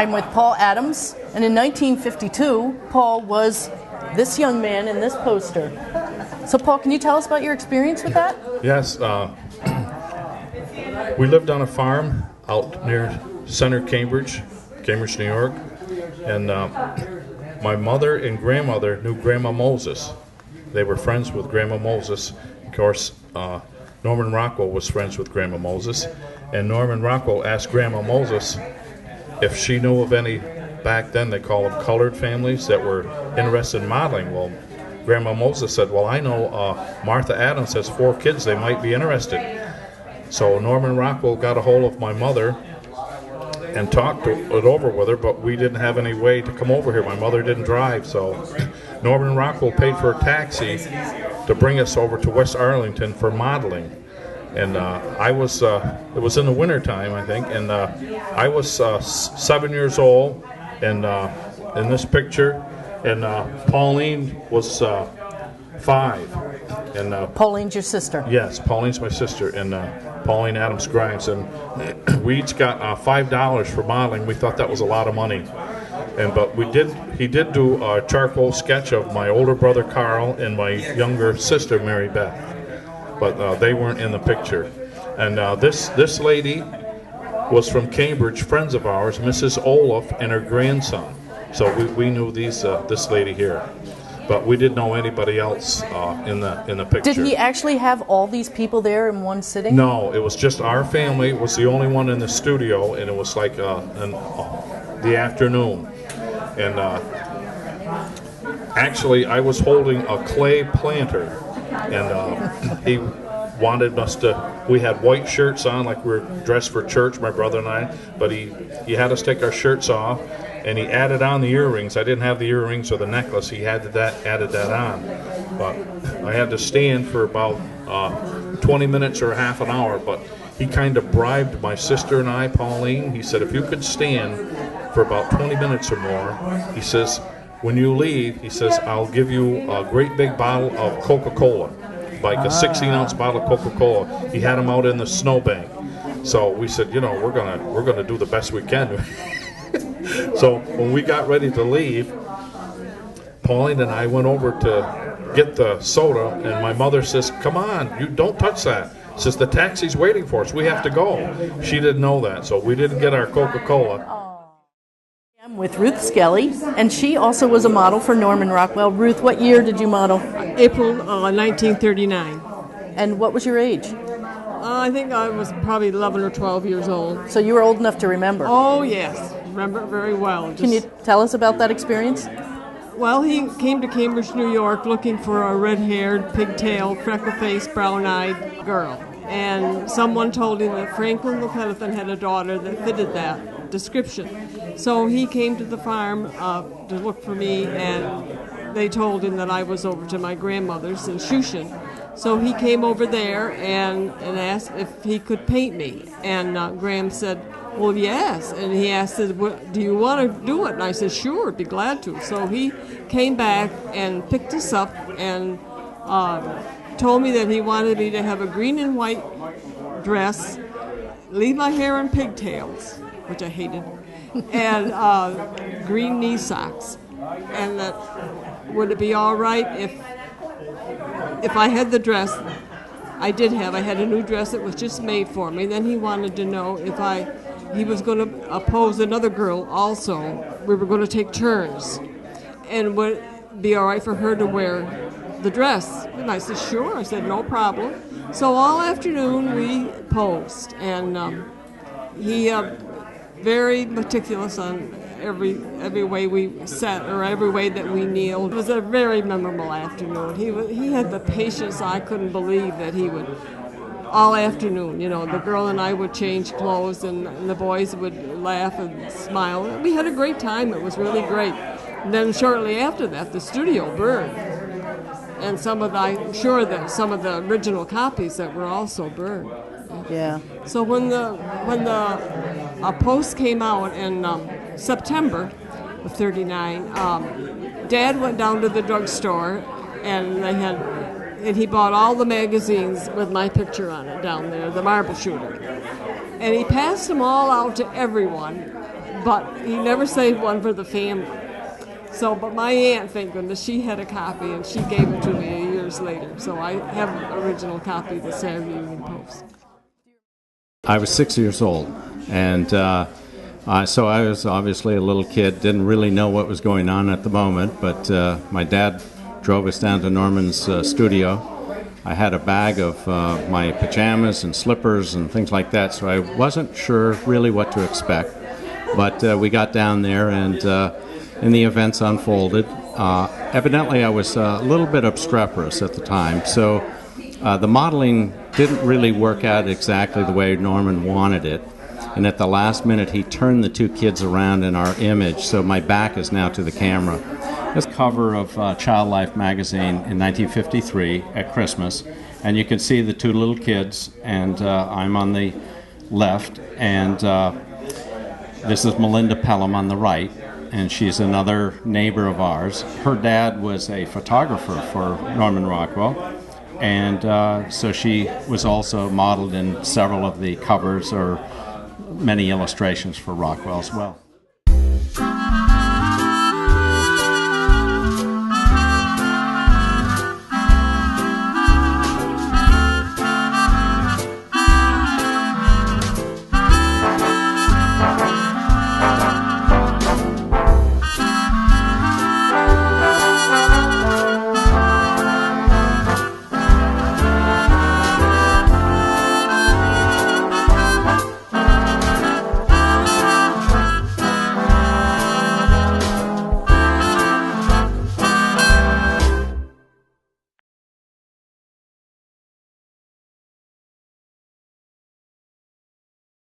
I'm with Paul Adams, and in 1952, Paul was this young man in this poster. So, Paul, can you tell us about your experience with that? Yes. We lived on a farm out near Center, Cambridge, New York, and my mother and grandmother knew Grandma Moses. They were friends with Grandma Moses. Of course, Norman Rockwell was friends with Grandma Moses, and Norman Rockwell asked Grandma Moses if she knew of any, back then they called them colored families, that were interested in modeling. Well, Grandma Moses said, well, I know Martha Adams has 4 kids, they might be interested. So Norman Rockwell got a hold of my mother and talked it over with her, but we didn't have any way to come over here. My mother didn't drive, so Norman Rockwell paid for a taxi to bring us over to West Arlington for modeling. And it was in the wintertime, I think, and I was 7 years old, and in this picture, and Pauline was 5. And Pauline's your sister? Yes, Pauline's my sister, and Pauline Adams Grimes, and we each got $5 for modeling. We thought that was a lot of money, but he did do a charcoal sketch of my older brother Carl and my younger sister Mary Beth, but they weren't in the picture. And this lady was from Cambridge, friends of ours, Mrs. Olaf and her grandson. So we knew this lady here, but we didn't know anybody else in the picture. Did he actually have all these people there in one sitting? No, it was just our family. It was the only one in the studio, and it was like the afternoon. And actually, I was holding a clay planter, and he wanted us to. We had white shirts on, like we were dressed for church, my brother and I. But he had us take our shirts off, and he added on the earrings. I didn't have the earrings or the necklace. He added that on. But I had to stand for about 20 minutes or half an hour. But he kind of bribed my sister and I, Pauline. He said, if you could stand for about 20 minutes or more, he says, when you leave, he says, I'll give you a great big bottle of Coca-Cola, like a 16-ounce bottle of Coca-Cola. He had them out in the snowbank. So we said, we're gonna do the best we can. So when we got ready to leave, Pauline and I went over to get the soda, and my mother says, come on, you don't touch that. Says, the taxi's waiting for us, we have to go. She didn't know that, so we didn't get our Coca-Cola. I'm with Ruth Skelly, and she also was a model for Norman Rockwell. Ruth, what year did you model? April 1939. And what was your age? I think I was probably 11 or 12 years old. So you were old enough to remember? Oh, yes. Remember it very well. Can you tell us about that experience? Well, he came to Cambridge, New York, looking for a red-haired, pigtailed, freckle-faced, brown-eyed girl. And someone told him that Franklin Lupenathan had a daughter that fitted that description. So he came to the farm to look for me, and they told him that I was over to my grandmother's in Shushan. So he came over there and asked if he could paint me. And Graham said, well, yes. And he asked, do you want to do it? And I said, sure, I'd be glad to. So he came back and picked us up and told me that he wanted me to have a green and white dress, leave my hair in pigtails, which I hated, and green knee socks. And that would it be all right if I had the dress? I had a new dress that was just made for me. Then he wanted to know if he was going to pose another girl also. We were going to take turns. And would it be all right for her to wear the dress? And I said, sure. I said, no problem. So all afternoon we posed. And he very meticulous on every way we sat or every way that we kneeled. It was a very memorable afternoon. He had the patience I couldn't believe that he would. All afternoon, the girl and I would change clothes, and the boys would laugh and smile. We had a great time. It was really great. And then shortly after that, the studio burned, and I'm sure that some of the original copies that were also burned. Yeah. So when the post came out in September of '39, Dad went down to the drugstore, and he bought all the magazines with my picture on it down there, the Marble Shooter. And he passed them all out to everyone but he never saved one for the family. So, but my aunt, thank goodness, she had a copy, and she gave it to me years later. So I have an original copy of the Saturday Evening Post. I was 6 years old, and so I was obviously a little kid, didn't really know what was going on at the moment, but my dad drove us down to Norman's studio. I had a bag of my pajamas and slippers and things like that, so I wasn't sure really what to expect. But we got down there, and the events unfolded. Evidently, I was a little bit obstreperous at the time, so the modeling didn't really work out exactly the way Norman wanted it. And at the last minute, he turned the two kids around in our image, so my back is now to the camera. This cover of Child Life magazine in 1953 at Christmas, and you can see the two little kids, and I'm on the left, and this is Melinda Pelham on the right, and she's another neighbor of ours. Her dad was a photographer for Norman Rockwell, and so she was also modeled in several of the covers or many illustrations for Rockwell as well.